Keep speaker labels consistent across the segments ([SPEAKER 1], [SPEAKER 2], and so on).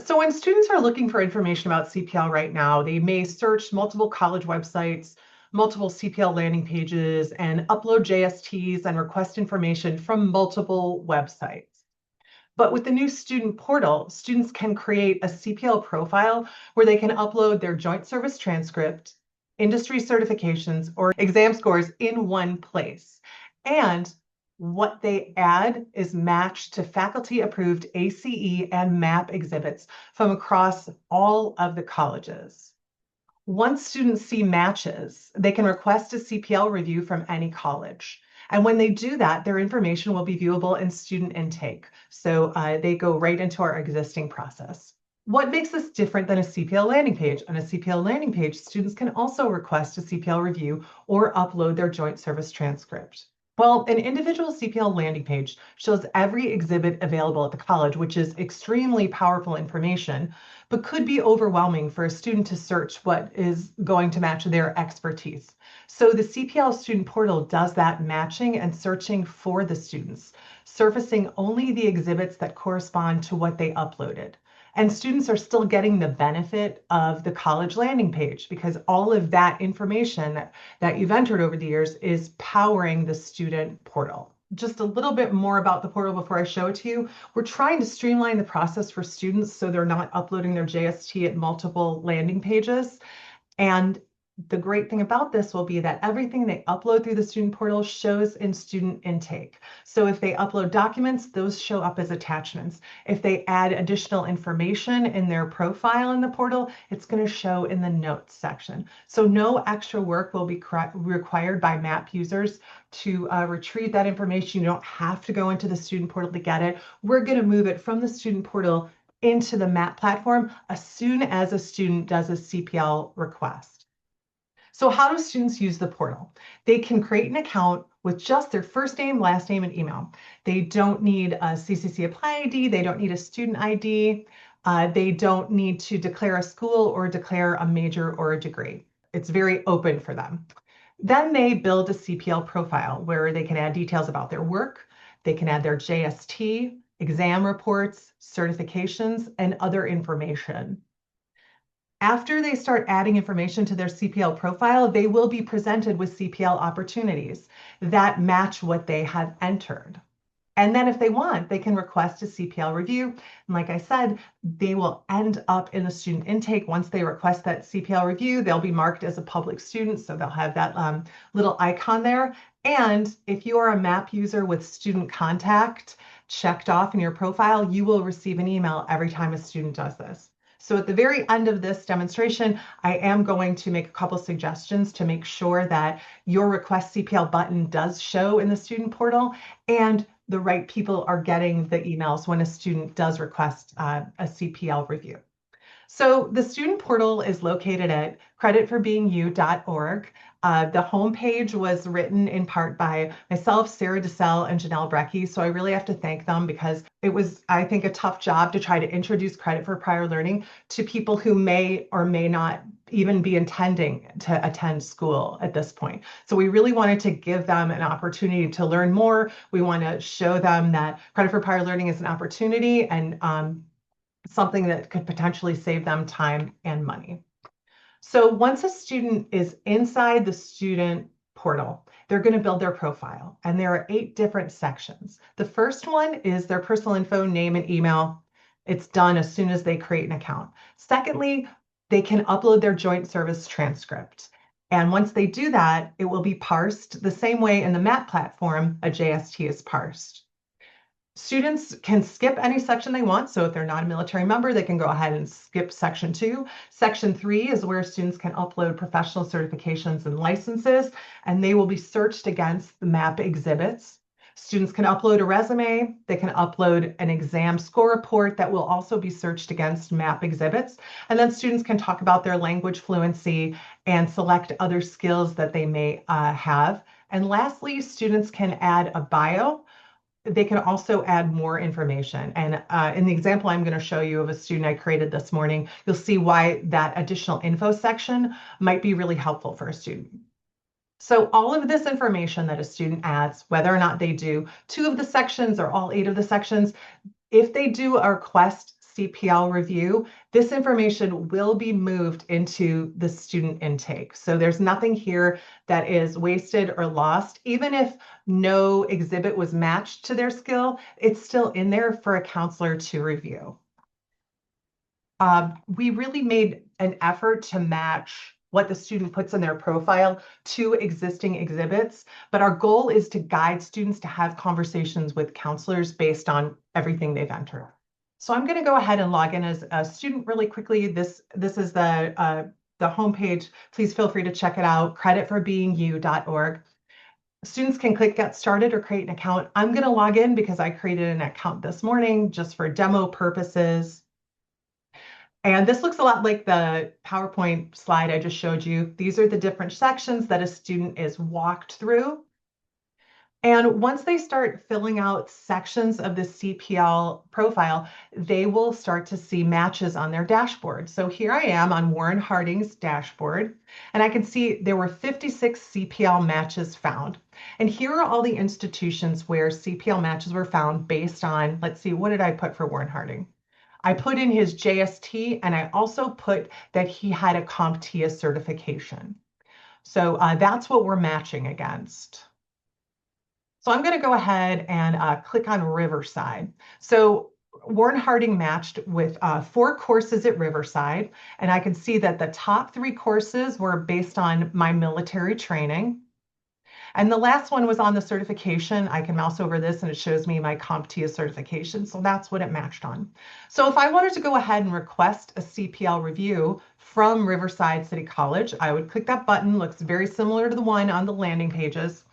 [SPEAKER 1] So when students are looking for information about CPL right now, they may search multiple college websites, multiple CPL landing pages, and upload JSTs and request information from multiple websites. But with the new student portal, students can create a CPL profile where they can upload their joint service transcript, industry certifications, or exam scores in one place. And what they add is matched to faculty-approved ACE and MAP exhibits from across all of the colleges. Once students see matches, they can request a CPL review from any college. And when they do that, their information will be viewable in student intake. So they go right into our existing process. What makes this different than a CPL landing page? On a CPL landing page, students can also request a CPL review or upload their joint service transcript. Well, an individual CPL landing page shows every exhibit available at the college, which is extremely powerful information, but could be overwhelming for a student to search what is going to match their expertise. So the CPL Student Portal does that matching and searching for the students, surfacing only the exhibits that correspond to what they uploaded. And students are still getting the benefit of the college landing page because all of that information that you've entered over the years is powering the student portal. Just a little bit more about the portal before I show it to you. We're trying to streamline the process for students so they're not uploading their JST at multiple landing pages. And the great thing about this will be that everything they upload through the student portal shows in student intake. So if they upload documents, those show up as attachments. If they add additional information in their profile in the portal, it's going to show in the notes section. So no extra work will be required by MAP users to retrieve that information. You don't have to go into the student portal to get it. We're going to move it from the student portal into the MAP platform as soon as a student does a CPL request. So how do students use the portal? They can create an account with just their first name, last name, and email. They don't need a CCC Apply ID. They don't need a student ID. They don't need to declare a school or declare a major or a degree. It's very open for them. Then they build a CPL profile where they can add details about their work. They can add their JST, exam reports, certifications, and other information. After they start adding information to their CPL profile, they will be presented with CPL opportunities that match what they have entered. And then if they want, they can request a CPL review. And like I said, they will end up in the student intake. Once they request that CPL review, they'll be marked as a public student. So they'll have that little icon there. And if you are a MAP user with student contact checked off in your profile, you will receive an email every time a student does this. So at the very end of this demonstration, I am going to make a couple suggestions to make sure that your request CPL button does show in the student portal and the right people are getting the emails when a student does request a CPL review. So the student portal is located at creditforbeingyou.org. The homepage was written in part by myself, Sarah DeSalle, and Janelle Brecky. So I really have to thank them because it was, I think, a tough job to try to introduce credit for prior learning to people who may or may not even be intending to attend school at this point. So we really wanted to give them an opportunity to learn more. We want to show them that credit for prior learning is an opportunity and something that could potentially save them time and money. So once a student is inside the student portal, they're going to build their profile. And there are 8 different sections. The first one is their personal info, name, and email. It's done as soon as they create an account. Secondly, they can upload their joint service transcript. And once they do that, it will be parsed the same way in the MAP platform a JST is parsed. Students can skip any section they want. So if they're not a military member, they can go ahead and skip section 2. Section 3 is where students can upload professional certifications and licenses, and they will be searched against the MAP exhibits. Students can upload a resume. They can upload an exam score report that will also be searched against MAP exhibits. And then students can talk about their language fluency and select other skills that they may have. And lastly, students can add a bio. They can also add more information. And in the example I'm going to show you of a student I created this morning, you'll see why that additional info section might be really helpful for a student. So all of this information that a student adds, whether or not they do 2 of the sections or all 8 of the sections, if they do a request CPL review, this information will be moved into the student intake. So there's nothing here that is wasted or lost. Even if no exhibit was matched to their skill, it's still in there for a counselor to review. We really made an effort to match what the student puts in their profile to existing exhibits, but our goal is to guide students to have conversations with counselors based on everything they've entered. So I'm going to go ahead and log in as a student really quickly. This is the homepage. Please feel free to check it out, creditforbeingyou.org. Students can click Get Started or create an account. I'm going to log in because I created an account this morning just for demo purposes. And this looks a lot like the PowerPoint slide I just showed you. These are the different sections that a student is walked through. And once they start filling out sections of the CPL profile, they will start to see matches on their dashboard. So here I am on Warren Harding's dashboard, and I can see there were 56 CPL matches found. And here are all the institutions where CPL matches were found based on, let's see, what did I put for Warren Harding? I put in his JST, and I also put that he had a CompTIA certification. So that's what we're matching against. So I'm going to go ahead and click on Riverside. So Warren Harding matched with 4 courses at Riverside, and I can see that the top 3 courses were based on my military training. And the last one was on the certification. I can mouse over this and it shows me my CompTIA certification. So that's what it matched on. So if I wanted to go ahead and request a CPL review from Riverside City College, I would click that button. Looks very similar to the one on the landing pages.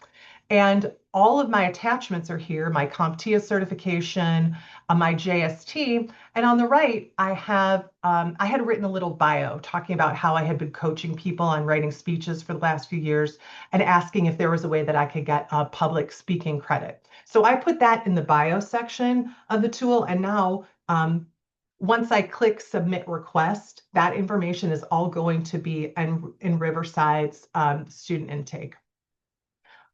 [SPEAKER 1] And all of my attachments are here, my CompTIA certification, my JST, and on the right, I had written a little bio talking about how I had been coaching people on writing speeches for the last few years and asking if there was a way that I could get public speaking credit. So I put that in the bio section of the tool, and now once I click Submit Request, that information is all going to be in Riverside's student intake.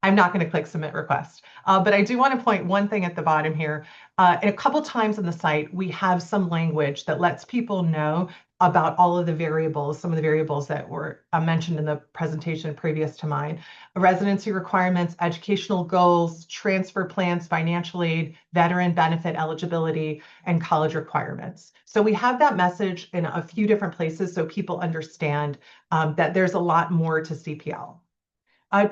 [SPEAKER 1] I'm not going to click Submit Request, but I do want to point one thing at the bottom here. And a couple times on the site, we have some language that lets people know about all of the variables, some of the variables that were mentioned in the presentation previous to mine: residency requirements, educational goals, transfer plans, financial aid, veteran benefit eligibility, and college requirements. So we have that message in a few different places so people understand that there's a lot more to CPL.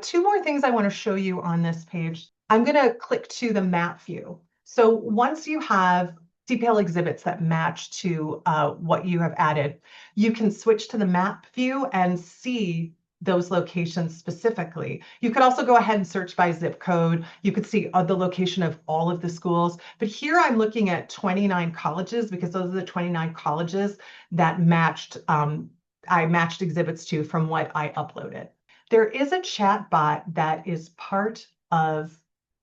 [SPEAKER 1] 2 more things I want to show you on this page. I'm going to click to the map view. So once you have CPL exhibits that match to what you have added, you can switch to the map view and see those locations specifically. You could also go ahead and search by zip code. You could see the location of all of the schools. But here I'm looking at 29 colleges because those are the 29 colleges that I matched exhibits to from what I uploaded. There is a chat bot that is part of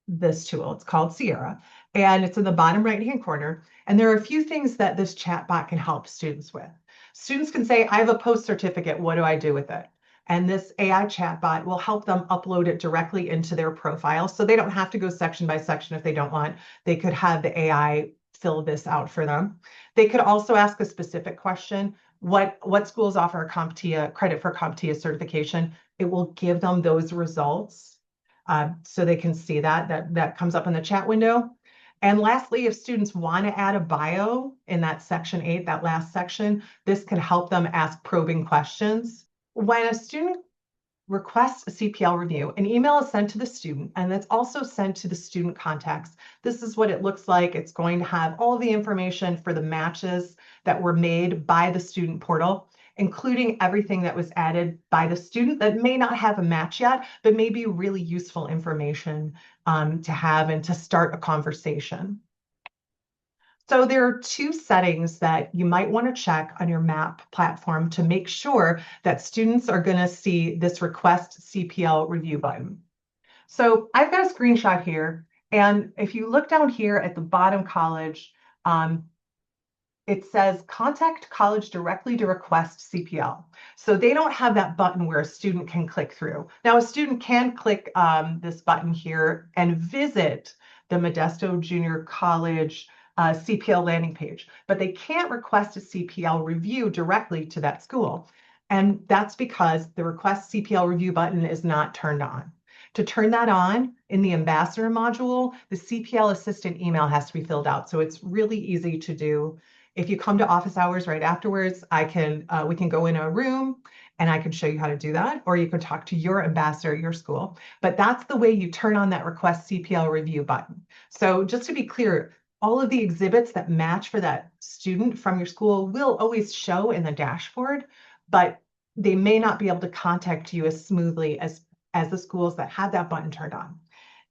[SPEAKER 1] this tool. It's called Sierra, and it's in the bottom right-hand corner. And there are a few things that this chat bot can help students with. Students can say, I have a post certificate. What do I do with it? And this AI chat bot will help them upload it directly into their profile. So they don't have to go section by section if they don't want. They could have the AI fill this out for them. They could also ask a specific question. What schools offer a CompTIA credit for CompTIA certification? It will give them those results so they can see that comes up in the chat window. And lastly, if students want to add a bio in that section 8, that last section, this can help them ask probing questions. When a student requests a CPL review, an email is sent to the student, and it's also sent to the student contacts. This is what it looks like. It's going to have all the information for the matches that were made by the student portal, including everything that was added by the student that may not have a match yet, but may be really useful information to have and to start a conversation. So there are 2 settings that you might want to check on your MAP platform to make sure that students are going to see this Request CPL Review button. So I've got a screenshot here, and if you look down here at the bottom college, it says contact college directly to request CPL. So they don't have that button where a student can click through. Now a student can click this button here and visit the Modesto Junior College CPL landing page, but they can't request a CPL review directly to that school. And that's because the request CPL review button is not turned on. To turn that on in the ambassador module, the CPL assistant email has to be filled out. So it's really easy to do. If you come to office hours right afterwards, we can go in a room and I can show you how to do that, or you can talk to your ambassador at your school. But that's the way you turn on that request CPL review button. So just to be clear, all of the exhibits that match for that student from your school will always show in the dashboard, but they may not be able to contact you as smoothly as the schools that had that button turned on.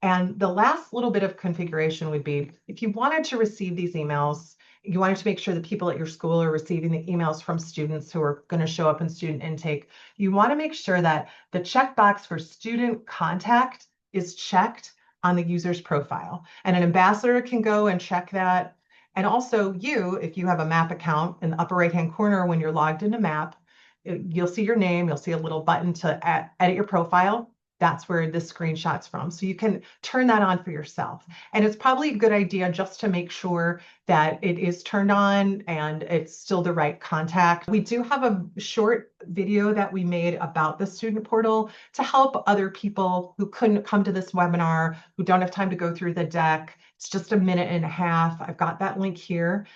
[SPEAKER 1] And the last little bit of configuration would be if you wanted to receive these emails, you wanted to make sure that people at your school are receiving the emails from students who are going to show up in student intake. You want to make sure that the checkbox for student contact is checked on the user's profile. And an ambassador can go and check that. And also if you have a MAP account in the upper right-hand corner when you're logged into MAP, you'll see your name, you'll see a little button to edit your profile. That's where this screenshot's from. So you can turn that on for yourself. And it's probably a good idea just to make sure that it is turned on and it's still the right contact. We do have a short video that we made about the student portal to help other people who couldn't come to this webinar, who don't have time to go through the deck. It's just a minute and a half. I've got that link here.